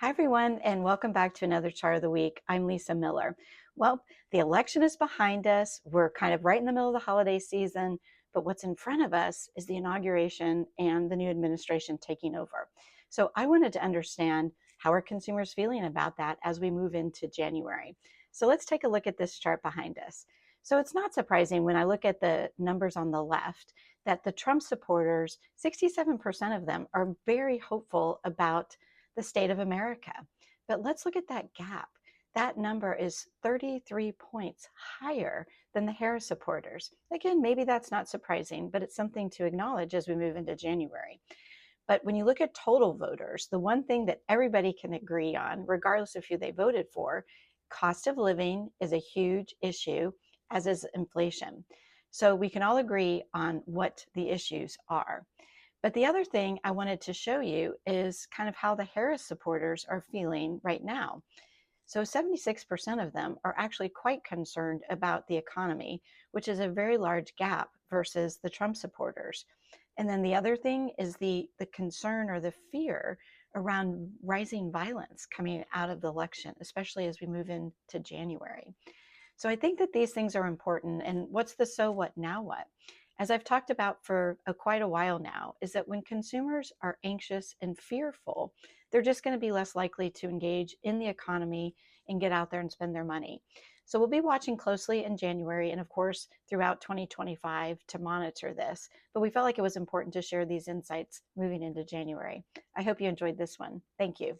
Hi, everyone, and welcome back to another chart of the week. I'm Lisa Miller. Well, the election is behind us. We're kind of right in the middle of the holiday season, but what's in front of us is the inauguration and the new administration taking over. So I wanted to understand how are consumers feeling about that as we move into January. So let's take a look at this chart behind us. So it's not surprising when I look at the numbers on the left that the Trump supporters, 67% of them, are very hopeful about the state of America. But let's look at that gap. That number is 33 points higher than the Harris supporters. Again, maybe that's not surprising, but it's something to acknowledge as we move into January. But when you look at total voters, the one thing that everybody can agree on, regardless of who they voted for, cost of living is a huge issue, as is inflation. So we can all agree on what the issues are. But the other thing I wanted to show you is kind of how the Harris supporters are feeling right now. So 76% of them are actually quite concerned about the economy, which is a very large gap versus the Trump supporters. And then the other thing is the concern or the fear around rising violence coming out of the election, especially as we move into January. So I think that these things are important. And what's the so what, now what? As I've talked about for quite a while now, is that when consumers are anxious and fearful, they're just going to be less likely to engage in the economy and get out there and spend their money. So we'll be watching closely in January and, of course, throughout 2025 to monitor this. But we felt like it was important to share these insights moving into January. I hope you enjoyed this one. Thank you.